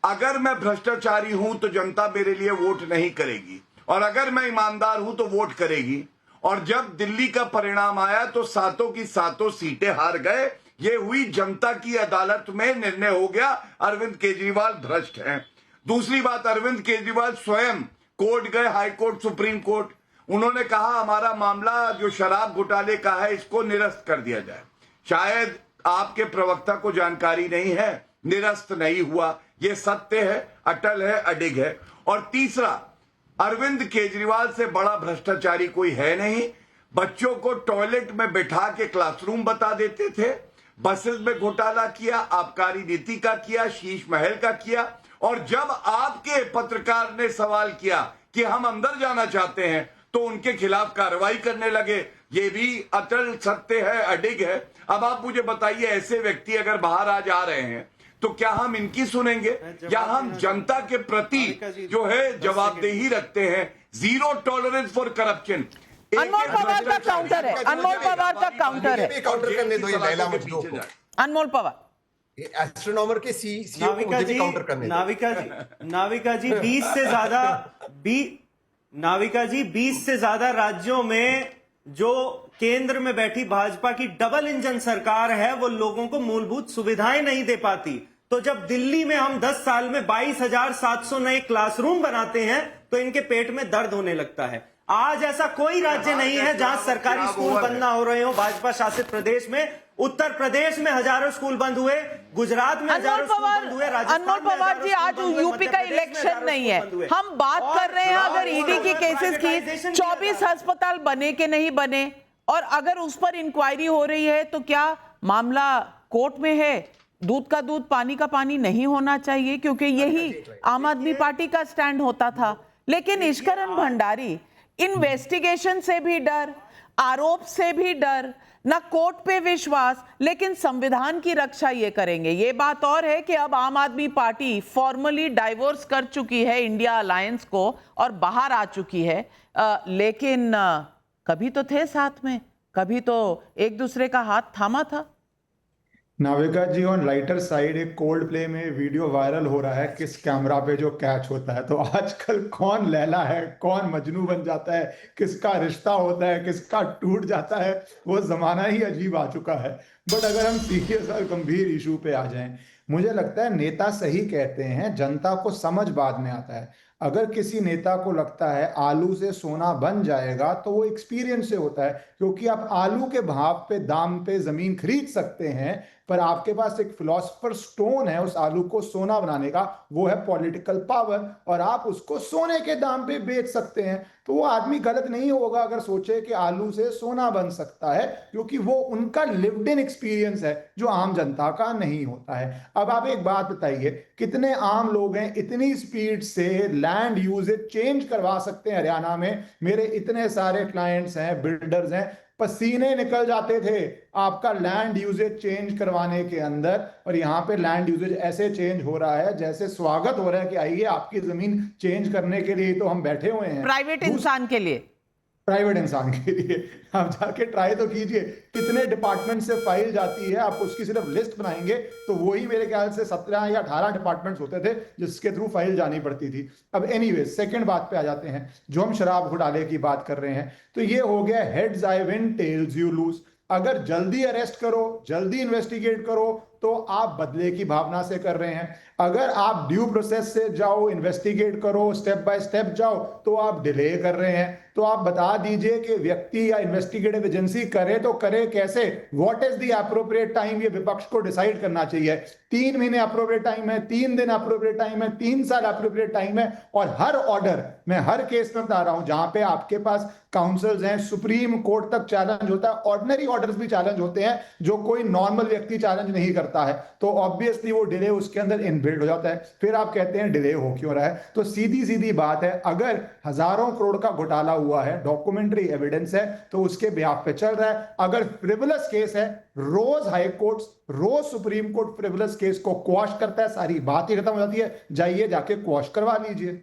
अगर मैं भ्रष्टाचारी हूं तो जनता मेरे लिए वोट नहीं करेगी, और अगर मैं ईमानदार हूं तो वोट करेगी। और जब दिल्ली का परिणाम आया तो सातों की सातों सीटें हार गए। ये हुई जनता की अदालत में, निर्णय हो गया अरविंद केजरीवाल भ्रष्ट हैं। दूसरी बात, अरविंद केजरीवाल स्वयं कोर्ट गए, हाई कोर्ट, सुप्रीम कोर्ट। उन्होंने कहा हमारा मामला जो शराब घोटाले का है इसको निरस्त कर दिया जाए। शायद आपके प्रवक्ता को जानकारी नहीं है, निरस्त नहीं हुआ। ये सत्य है, अटल है, अडिग है। और तीसरा, अरविंद केजरीवाल से बड़ा भ्रष्टाचारी कोई है नहीं। बच्चों को टॉयलेट में बैठा के क्लासरूम बता देते थे, बसेस में घोटाला किया, आबकारी नीति का किया, शीश महल का किया। और जब आपके पत्रकार ने सवाल किया कि हम अंदर जाना चाहते हैं, तो उनके खिलाफ कार्रवाई करने लगे। ये भी अटल सत्य है, अडिग है। अब आप मुझे बताइए, ऐसे व्यक्ति अगर बाहर आ जा रहे हैं तो क्या हम इनकी सुनेंगे, या हम जनता के प्रति जो है जवाबदेही रखते हैं? Zero tolerance for corruption. Anmol Pawar का काउंटर है, अनमोल पवार का काउंटर है। काउंटर करने दो ये लैला मजनू को। अनमोल पवार, एस्ट्रोनॉमर के सीईओ को मुझे भी काउंटर करने दो। नाविका जी 20 से ज्यादा राज्यों में जो केंद्र में बैठी भाजपा की डबल इंजन सरकार है, वो लोगों को मूलभूत सुविधाएं नहीं दे पाती। तो जब दिल्ली में हम 10 साल में 22,700 नए क्लासरूम बनाते हैं, तो इनके पेट में दर्द होने लगता है। आज ऐसा कोई राज्य नहीं है जहां सरकारी स्कूल बंद ना हो रहे हो। भाजपा शासित प्रदेश में, उत्तर प्रदेश में हजारों स्कूल बंद हुए, गुजरात में हजारों स्कूल बंद हुए, राजस्थान में अनमोल पवार जी, आज यूपी का इलेक्शन नहीं है, हम बात कर रहे हैं अगर ईडी की केसेस की 24 अस्पताल बने के नहीं बने, और अगर उस पर इंक्वायरी हो रही है, तो क्या मामला कोर्ट में है? दूध का दूध, पानी का पानी नहीं होना चाहिए, क्योंकि यही आम आदमी पार्टी का स्टैंड होता था। लेकिन ईश्वरन भंडारी, इन्वेस्टिगेशन से भी डर, आरोप से भी डर, ना कोर्ट पे विश्वास, लेकिन संविधान की रक्षा ये करेंगे। ये बात और है कि अब आम आदमी पार्टी फॉर्मली डाइवोर्स कर चुकी है इंडिया अलायंस को और बाहर आ चुकी है, लेकिन कभी तो थे साथ में, कभी तो एक दूसरे का हाथ थामा था। नाविका जी, ऑन लाइटर साइड, एक कोल्ड प्ले में वीडियो वायरल हो रहा है किस कैमरा पे जो कैच होता है। तो आजकल कौन लैला है, कौन मजनू बन जाता है, किसका रिश्ता होता है, किसका टूट जाता है, वो जमाना ही अजीब आ चुका है। बट अगर हम सीरियस और गंभीर इशू पे आ जाएं, मुझे लगता है नेता सही कहते हैं, जनता को समझ बाद में आता है। अगर किसी नेता को लगता है आलू से सोना बन जाएगा, तो वो एक्सपीरियंस से होता है, क्योंकि आप आलू के भाव पे, दाम पे जमीन खरीद सकते हैं, पर आपके पास एक फिलोसफर स्टोन है उस आलू को सोना बनाने का, वो है पॉलिटिकल पावर, और आप उसको सोने के दाम पे बेच सकते हैं। तो वो आदमी गलत नहीं होगा अगर सोचे कि आलू से सोना बन सकता है, क्योंकि वो उनका लिव्ड इन एक्सपीरियंस है जो आम जनता का नहीं होता है। अब आप एक बात बताइए, कितने आम लोग हैं इतनी स्पीड से लैंड यूजेज चेंज करवा सकते हैं हरियाणा में? मेरे इतने सारे क्लाइंट्स हैं, बिल्डर्स हैं, पसीने निकल जाते थे आपका लैंड यूजेज चेंज करवाने के अंदर, और यहाँ पे लैंड यूजेज ऐसे चेंज हो रहा है जैसे स्वागत हो रहा है कि आइए आपकी जमीन चेंज करने के लिए तो हम बैठे हुए हैं। प्राइवेट इंसान के लिए, प्राइवेट इंसान के लिए आप जाके ट्राई तो कीजिए, कितने डिपार्टमेंट से फाइल जाती है, आप उसकी सिर्फ लिस्ट बनाएंगे तो वही मेरे ख्याल से 17 या 18 डिपार्टमेंट्स होते थे जिसके थ्रू फाइल जानी पड़ती थी। अब एनीवे सेकंड बात पे आ जाते हैं, जो हम शराब घोटाले की बात कर रहे हैं, तो ये हो गया heads I win tells you lose. अगर जल्दी अरेस्ट करो, जल्दी इन्वेस्टिगेट करो तो आप बदले की भावना से कर रहे हैं, अगर आप ड्यू प्रोसेस से जाओ, इन्वेस्टिगेट करो, स्टेप बाय स्टेप जाओ तो आप डिले कर रहे हैं। तो आप बता दीजिए कि व्यक्ति या इन्वेस्टिगेटिव एजेंसी करे तो करे कैसे, what is the appropriate time, ये विपक्ष को डिसाइड करना चाहिए। 3 महीने एप्रोप्रिएट टाइम है, 3 दिन एप्रोप्रिएट टाइम है, 3 साल एप्रोप्रिएट टाइम है, और हर ऑर्डर, मैं हर केस में बता रहा हूं जहां पे आपके पास काउंसिल्स हैं, सुप्रीम कोर्ट तक चैलेंज होता है, ऑर्डिनरी ऑर्डर्स भी चैलेंज होते हैं जो कोई नॉर्मल व्यक्ति चैलेंज नहीं करता है, तो ऑब्वियसली वो डिले उसके अंदर इनबिल्ट हो जाता है। फिर आप कहते हैं डिले हो क्यों रहा है, तो सीधी सीधी बात है, अगर हजारों करोड़ का घोटाला हुआ है, डॉक्यूमेंट्री एविडेंस है, तो उसके बिहाफ पे चल रहा है। अगर फ्रिवलस केस है, रोज हाई कोर्ट, रोज सुप्रीम कोर्ट फ्रिवलस केस को क्वाश करता है, सारी बात ही खत्म हो जाती है, जाइए जाके क्वाश करवा लीजिए।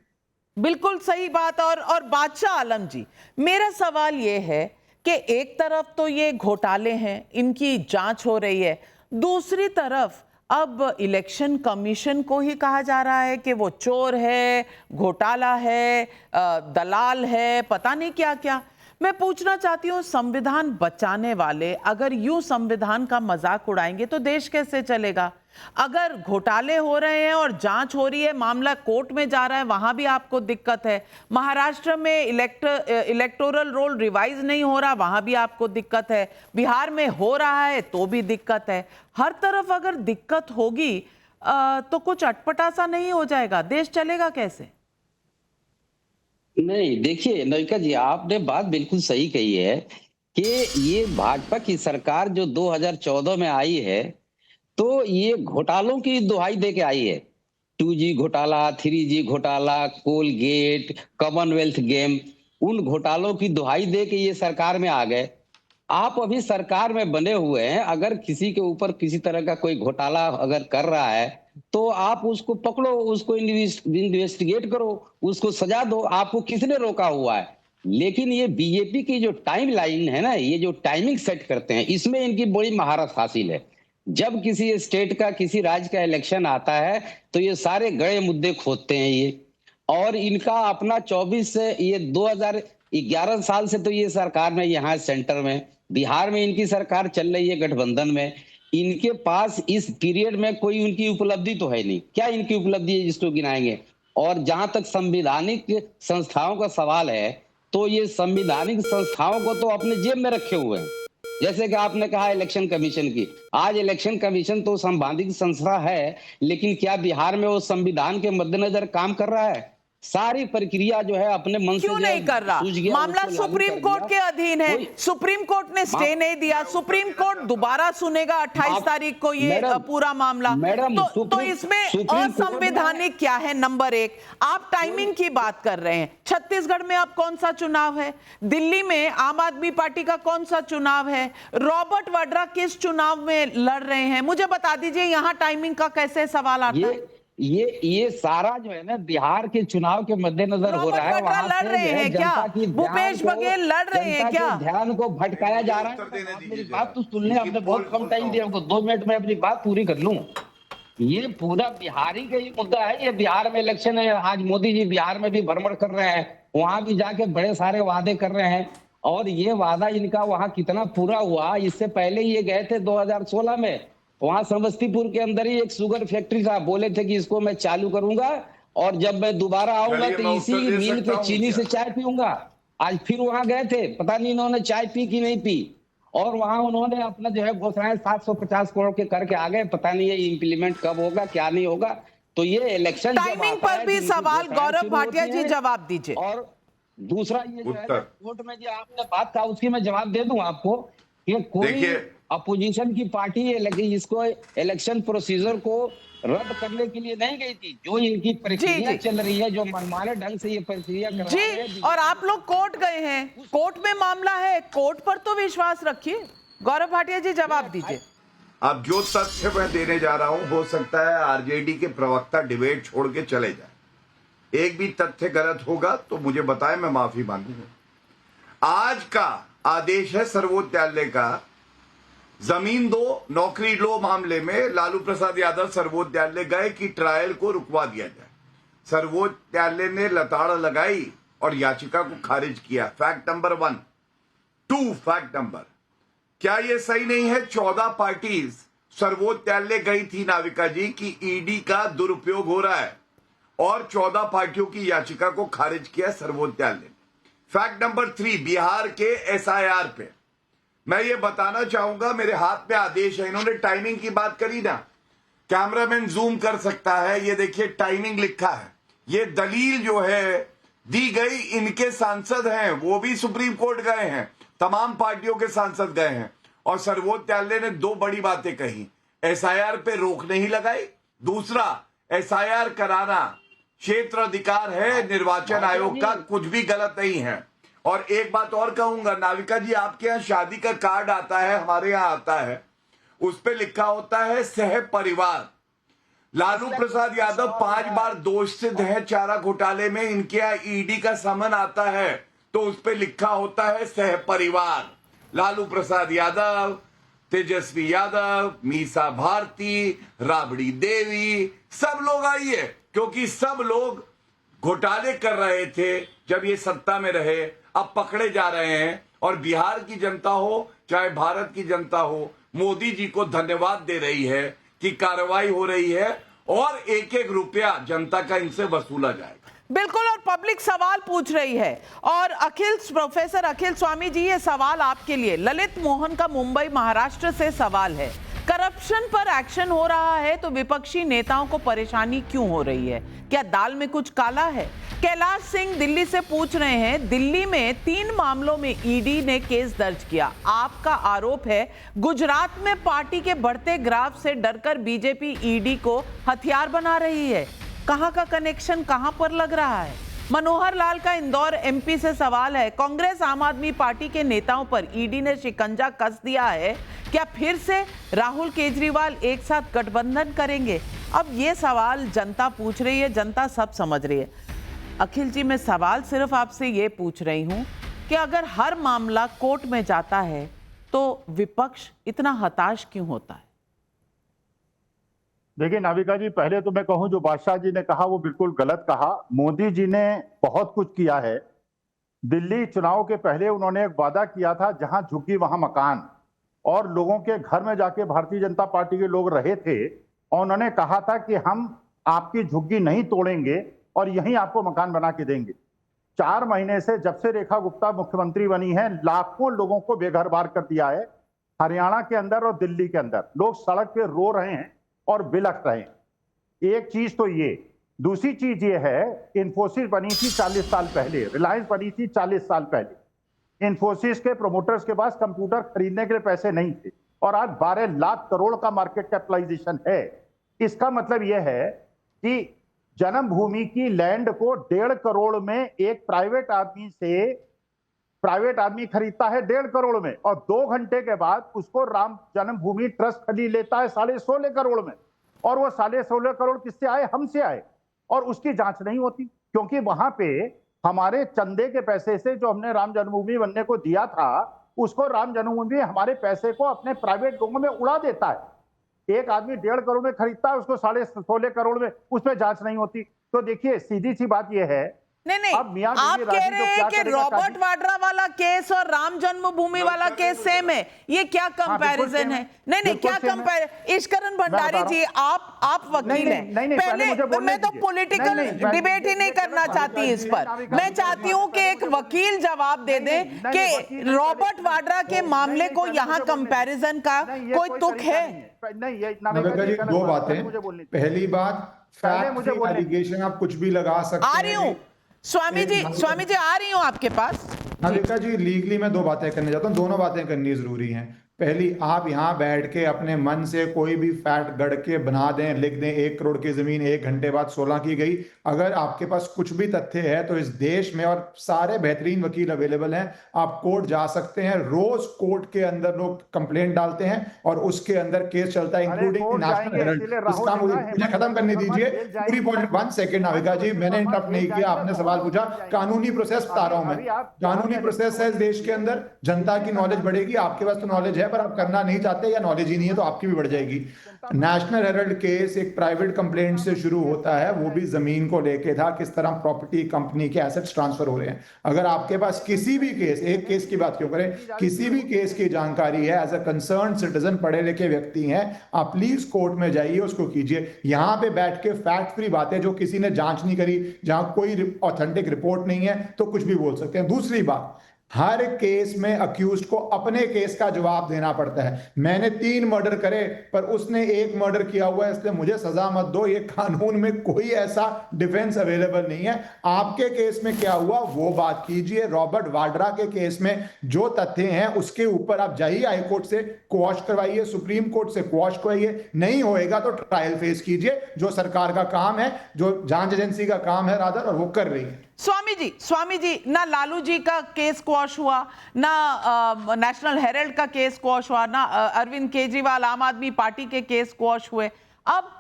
बिल्कुल सही बात। और बादशाह आलम जी, मेरा सवाल यह है कि एक तरफ तो ये घोटाले हैं, इनकी जांच हो रही है, दूसरी तरफ अब इलेक्शन कमीशन को ही कहा जा रहा है कि वो चोर है, घोटाला है, दलाल है, पता नहीं क्या क्या। मैं पूछना चाहती हूँ, संविधान बचाने वाले अगर यूं संविधान का मजाक उड़ाएंगे तो देश कैसे चलेगा? अगर घोटाले हो रहे हैं और जांच हो रही है, मामला कोर्ट में जा रहा है, वहां भी आपको दिक्कत है। महाराष्ट्र में इलेक्टोरल रोल रिवाइज नहीं हो रहा, वहां भी आपको दिक्कत है। बिहार में हो रहा है तो भी दिक्कत है। हर तरफ अगर दिक्कत होगी तो कुछ अटपटा सा नहीं हो जाएगा? देश चलेगा कैसे? नहीं, देखिए नविका जी, आपने बात बिल्कुल सही कही है कि ये भाजपा की सरकार जो 2014 में आई है तो ये घोटालों की दुहाई दे के आई है। 2G घोटाला, 3G घोटाला, कोलगेट, कॉमनवेल्थ गेम, उन घोटालों की दुहाई दे के ये सरकार में आ गए। आप अभी सरकार में बने हुए हैं, अगर किसी के ऊपर किसी तरह का कोई घोटाला अगर कर रहा है तो आप उसको पकड़ो, उसको इन्वेस्टिगेट करो, उसको सजा दो, आपको किसने रोका हुआ है? लेकिन ये बीजेपी की जो टाइम लाइन है ना, ये जो टाइमिंग सेट करते हैं, इसमें इनकी बड़ी महारत हासिल है। जब किसी स्टेट का, किसी राज्य का इलेक्शन आता है तो ये सारे गड़े मुद्दे खोदते हैं ये, और इनका अपना 24 से ये 2011 साल से तो ये सरकार में यहाँ सेंटर में, बिहार में इनकी सरकार चल रही है गठबंधन में, इनके पास इस पीरियड में कोई उनकी उपलब्धि तो है नहीं। क्या इनकी उपलब्धि है जिसको गिनाएंगे? और जहां तक संवैधानिक संस्थाओं का सवाल है तो ये संवैधानिक संस्थाओं को तो अपने जेब में रखे हुए हैं। जैसे कि आपने कहा इलेक्शन कमीशन की, आज इलेक्शन कमीशन तो संवैधानिक संस्था है, लेकिन क्या बिहार में वो संविधान के मद्देनजर काम कर रहा है? सारी प्रक्रिया जो है अपने मन से क्यों नहीं कर रहा? मामला सुप्रीम कोर्ट के अधीन है, सुप्रीम कोर्ट ने स्टे नहीं दिया, सुप्रीम कोर्ट दोबारा सुनेगा 28 तारीख को ये पूरा मामला। तो इसमें असंवैधानिक क्या है? नंबर 1, आप टाइमिंग की बात कर रहे हैं। छत्तीसगढ़ में अब कौन सा चुनाव है? दिल्ली में आम आदमी पार्टी का कौन सा चुनाव है? रॉबर्ट वाड्रा किस चुनाव में लड़ रहे हैं? मुझे बता दीजिए, यहाँ टाइमिंग का कैसे सवाल आता है? ये सारा जो है ना बिहार के चुनाव के मद्देनजर हो रहा है। वहां लड़ रहे हैं क्या? भूपेश बघेल लड़ रहे हैं क्या? ध्यान को भटकाया जा रहा है। मेरी बात तो सुन ले, आपने बहुत कम टाइम दिया हमको, 2 मिनट में अपनी बात पूरी कर लूं। ये पूरा बिहारी का ही मुद्दा है। ये बिहार में इलेक्शन है, आज मोदी जी बिहार में भी भ्रमण कर रहे हैं, वहां भी जाके बड़े सारे वादे कर रहे हैं, और ये वादा इनका वहां कितना पूरा हुआ? इससे पहले ये गए थे 2016 में, वहां समस्तीपुर के अंदर ही एक शुगर फैक्ट्री था, बोले थे कि इसको मैं चालू करूंगा और जब मैं दोबारा आऊंगा तो इसी मिल के चीनी से चाय पीऊंगा। आज फिर वहां गए थे, पता नहीं इन्होंने चाय पी कि नहीं पी, और वहां उन्होंने अपना जो है घोषणाएं 750 करोड़ के करके आ गए। पता नहीं ये इम्प्लीमेंट कब होगा, क्या नहीं होगा। तो ये इलेक्शन टाइमिंग पर भी सवाल गौरव भाटिया जी जवाब दीजिए। और दूसरा ये जो है कोर्ट में जो आपने बात कहा उसकी मैं जवाब दे दूं आपको कि कोई अपोजिशन की पार्टी इसको इलेक्शन प्रोसीजर को रद्द करने के लिए नहीं गई थी। जो इनकी प्रक्रिया चल रही है, जो मनमाने ढंग से ये प्रक्रिया कर रही है जी, और आप लोग कोर्ट गए हैं, कोर्ट में मामला है, कोर्ट पर तो विश्वास रखिए। गौरव भाटिया जी जवाब दीजिए। अब जो तथ्य मैं देने जा रहा हूं, हो सकता है आरजेडी के प्रवक्ता डिबेट छोड़ के चले जाए। एक भी तथ्य गलत होगा तो मुझे बताएं, मैं माफी मांगूंगा। आज का आदेश है सर्वोच्च न्यायालय का, जमीन दो नौकरी लो मामले में लालू प्रसाद यादव सर्वोच्च न्यायालय गए कि ट्रायल को रुकवा दिया जाए। सर्वोच्च न्यायालय ने लताड़ लगाई और याचिका को खारिज किया। Fact number 1। 2 फैक्ट नंबर, क्या यह सही नहीं है 14 पार्टीज सर्वोच्च न्यायालय गई थी नाविका जी कि ईडी का दुरुपयोग हो रहा है, और 14 पार्टियों की याचिका को खारिज किया सर्वोच्च न्यायालय ने। फैक्ट नंबर 3, बिहार के एसआईआर पे मैं ये बताना चाहूंगा, मेरे हाथ में आदेश है। इन्होंने टाइमिंग की बात करी ना, कैमरामैन जूम कर सकता है, ये देखिए टाइमिंग लिखा है। ये दलील जो है दी गई, इनके सांसद हैं, वो भी सुप्रीम कोर्ट गए हैं, तमाम पार्टियों के सांसद गए हैं, और सर्वोच्च न्यायालय ने 2 बड़ी बातें कही। एसआईआर पे रोक नहीं लगाई, दूसरा एसआईआर कराना क्षेत्र अधिकार है निर्वाचन आयोग का, कुछ भी गलत नहीं है। और एक बात और कहूंगा, नाविका जी आपके यहाँ शादी का कार्ड आता है, हमारे यहाँ आता है, उस पे लिखा होता है सह परिवार। लालू प्रसाद यादव 5 बार दोष सिद्ध है चारा घोटाले में, इनके यहाँ ईडी का समन आता है तो उस पे लिखा होता है सह परिवार। लालू प्रसाद यादव, तेजस्वी यादव, मीसा भारती, राबड़ी देवी, सब लोग आइए, क्योंकि सब लोग घोटाले कर रहे थे जब ये सत्ता में रहे, अब पकड़े जा रहे हैं। और बिहार की जनता हो चाहे भारत की जनता हो, मोदी जी को धन्यवाद दे रही है कि कार्रवाई हो रही है और एक एक रुपया जनता का इनसे वसूला जाएगा। बिल्कुल, और पब्लिक सवाल पूछ रही है। और प्रोफेसर अखिल स्वामी जी, ये सवाल आपके लिए। ललित मोहन का मुंबई महाराष्ट्र से सवाल है, करप्शन पर एक्शन हो रहा है तो विपक्षी नेताओं को परेशानी क्यों हो रही है? क्या दाल में कुछ काला है? कैलाश सिंह दिल्ली से पूछ रहे हैं, दिल्ली में 3 मामलों में ईडी ने केस दर्ज किया। आपका आरोप है गुजरात में पार्टी के बढ़ते ग्राफ से डरकर बीजेपी ईडी को हथियार बना रही है। कहां का कनेक्शन कहां पर लग रहा है? मनोहर लाल का इंदौर एमपी से सवाल है, कांग्रेस आम आदमी पार्टी के नेताओं पर ईडी ने शिकंजा कस दिया है, क्या फिर से राहुल केजरीवाल एक साथ गठबंधन करेंगे? अब ये सवाल जनता पूछ रही है, जनता सब समझ रही है। अखिल जी, मैं सवाल सिर्फ आपसे ये पूछ रही हूं कि अगर हर मामला कोर्ट में जाता है तो विपक्ष इतना हताश क्यों होता है? देखिए नाविका जी, पहले तो मैं कहूं जो बादशाह जी ने कहा वो बिल्कुल गलत कहा। मोदी जी ने बहुत कुछ किया है। दिल्ली चुनाव के पहले उन्होंने एक वादा किया था, जहां झुग्गी वहां मकान, और लोगों के घर में जाके भारतीय जनता पार्टी के लोग रहे थे और उन्होंने कहा था कि हम आपकी झुग्गी नहीं तोड़ेंगे और यहीं आपको मकान बना के देंगे। 4 महीने से, जब से रेखा गुप्ता मुख्यमंत्री बनी है, लाखों लोगों को बेघर बार कर दिया है। हरियाणा के अंदर और दिल्ली के अंदर लोग सड़क पे रो रहे हैं और बिलख रहे हैं। एक चीज तो ये, दूसरी चीज ये है, इन्फोसिस बनी थी 40 साल पहले, रिलायंस बनी थी 40 साल पहले। इन्फोसिस के प्रोमोटर्स के पास कंप्यूटर खरीदने के लिए पैसे नहीं थे और आज 12 लाख करोड़ का मार्केट कैपिटलाइजेशन है। इसका मतलब यह है कि जन्मभूमि की लैंड को 1.5 करोड़ में एक प्राइवेट आदमी खरीदता है, 1.5 करोड़ में, और 2 घंटे के बाद उसको राम जन्मभूमि ट्रस्ट खरीद लेता है 16.5 करोड़ में। और वो 16.5 करोड़ किससे आए? हमसे आए। और उसकी जांच नहीं होती, क्योंकि वहां पे हमारे चंदे के पैसे से जो हमने राम जन्मभूमि बनने को दिया था, उसको राम जन्मभूमि हमारे पैसे को अपने प्राइवेट लोगों में उड़ा देता है। एक आदमी 1.5 करोड़ में खरीदता है, उसको 16.5 करोड़ में, उस पर जांच नहीं होती। तो देखिए, सीधी सी बात यह है, नहीं, आप कह रहे हैं कि रॉबर्ट वाड्रा वाला केस और राम जन्मभूमि वाला केस सेम है, ये क्या कंपैरिजन है? नहीं, क्या कंपैरिजन? ईश्वरन भंडारी जी, आप वकील हैं, पहले मैं तो पॉलिटिकल डिबेट ही नहीं करना चाहती इस पर। मैं चाहती हूं कि एक वकील जवाब दे दे कि रॉबर्ट वाड्रा के मामले को यहाँ कंपैरिजन का कोई तुक है? नहीं, 2 बातें। पहली बात, फैक्ट एलिगेशन आप कुछ भी लगा सकते हैं। आ रही हूँ स्वामी जी आ रही हूं आपके पास। नाविका जी, लीगली मैं 2 बातें करने जाता हूं, दोनों बातें करनी जरूरी हैं। पहली, आप यहाँ बैठ के अपने मन से कोई भी फैक्ट गढ़ के बना दें, लिख दें 1 करोड़ की जमीन 1 घंटे बाद 16 की गई। अगर आपके पास कुछ भी तथ्य है तो इस देश में और सारे बेहतरीन वकील अवेलेबल हैं, आप कोर्ट जा सकते हैं। रोज कोर्ट के अंदर लोग कंप्लेंट डालते हैं और उसके अंदर केस चलता है, इंक्लूडिंग नेशनल हेराल्ड। इसका मुझे खत्म करने दीजिए पूरी पॉइंट। 1 सेकेंड नाविका जी, मैंने इंटरप्ट नहीं किया, आपने सवाल पूछा। कानूनी प्रोसेस बता रहा हूं मैं, कानूनी प्रोसेस है इस देश के अंदर। जनता की नॉलेज बढ़ेगी, आपके पास तो नॉलेज है पर आप करना नहीं चाहते या नॉलेज ही नहीं है, तो आपकी भी बढ़ जाएगी। नेशनल हेराल्ड केस एक प्राइवेट कंप्लेंट से शुरू होता है, वो भी जमीन को लेके था, किस तरह प्रॉपर्टी कंपनी के एसेट्स ट्रांसफर हो रहे हैं। अगर आपके पास किसी भी केस, एक केस की बात क्यों करें, किसी भी केस की जानकारी है, एज अ कंसर्न सिटीजन, पढ़े लिखे व्यक्ति हैं, आप प्लीज कोर्ट में जाइए, उसको कीजिए। यहां पे बैठ के फैक्ट फ्री बातें, जो किसी ने जांच नहीं करी, जहां कोई ऑथेंटिक रिपोर्ट नहीं है, तो कुछ भी बोल सकते हैं। दूसरी बात, हर केस में अक्यूज्ड को अपने केस का जवाब देना पड़ता है। मैंने 3 मर्डर करे पर उसने 1 मर्डर किया हुआ है, इसलिए मुझे सजा मत दो। ये कानून में कोई ऐसा डिफेंस अवेलेबल नहीं है। आपके केस में क्या हुआ वो बात कीजिए। रॉबर्ट वाड्रा के केस में जो तथ्य हैं उसके ऊपर आप जाइए, हाई कोर्ट से क्वॉश करवाइए, सुप्रीम कोर्ट से क्वॉश करवाइए। नहीं होएगा तो ट्रायल फेस कीजिए, जो सरकार का काम है, जो जांच एजेंसी का काम है रादर, और वो कर रही है। स्वामी जी, ना लालू जी का केस क्वॉश हुआ, ना नेशनल हेराल्ड का केस क्वॉश हुआ, ना अरविंद केजरीवाल आम आदमी पार्टी के केस क्वॉश हुए। अब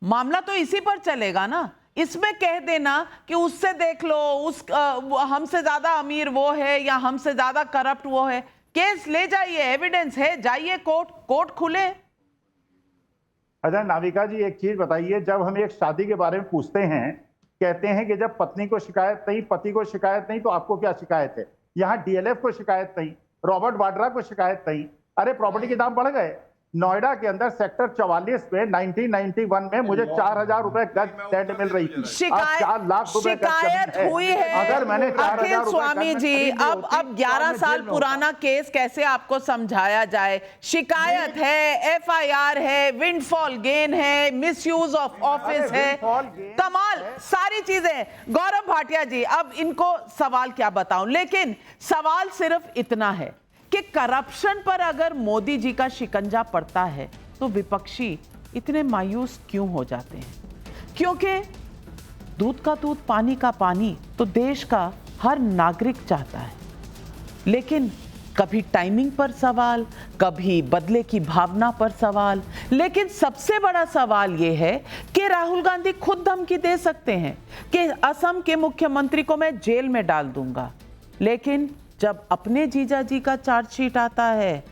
मामला तो इसी पर चलेगा ना। इसमें कह देना कि उससे देख लो, हमसे ज्यादा अमीर वो है या हमसे ज्यादा करप्ट वो है। केस ले जाइए, एविडेंस है, जाइए कोर्ट खुले। अच्छा नाविका जी, एक चीज बताइए, जब हम एक शादी के बारे में पूछते हैं, कहते हैं कि जब पत्नी को शिकायत नहीं, पति को शिकायत नहीं, तो आपको क्या शिकायत है? यहाँ डीएलएफ को शिकायत नहीं, रॉबर्ट वाड्रा को शिकायत नहीं। अरे प्रॉपर्टी के दाम बढ़ गए। नोएडा के अंदर सेक्टर 44 में 1991 में मुझे 4,000 रुपए गज लैंड मिल रही थी। 4 लाख रुपए शिकायत हुई है। अगर मैंने 4,000 स्वामी जी, अब 11 साल पुराना केस कैसे आपको समझाया जाए? शिकायत है, एफआईआर है, विंडफॉल गेन है, मिसयूज ऑफ ऑफिस है, कमाल सारी चीजें। गौरव भाटिया जी, अब इनको सवाल क्या बताऊं, लेकिन सवाल सिर्फ इतना है कि करप्शन पर अगर मोदी जी का शिकंजा पड़ता है तो विपक्षी इतने मायूस क्यों हो जाते हैं? क्योंकि दूध का दूध, पानी का पानी तो देश का हर नागरिक चाहता है, लेकिन कभी टाइमिंग पर सवाल, कभी बदले की भावना पर सवाल। लेकिन सबसे बड़ा सवाल यह है कि राहुल गांधी खुद धमकी दे सकते हैं कि असम के मुख्यमंत्री को मैं जेल में डाल दूंगा, लेकिन जब अपने जीजा जी का चार्जशीट आता है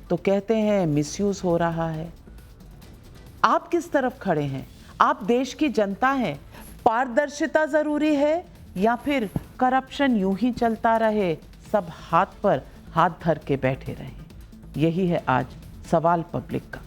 तो कहते हैं मिसयूज हो रहा है। आप किस तरफ खड़े हैं? आप देश की जनता हैं। पारदर्शिता जरूरी है या फिर करप्शन यूं ही चलता रहे, सब हाथ पर हाथ धर के बैठे रहे? यही है आज सवाल पब्लिक का।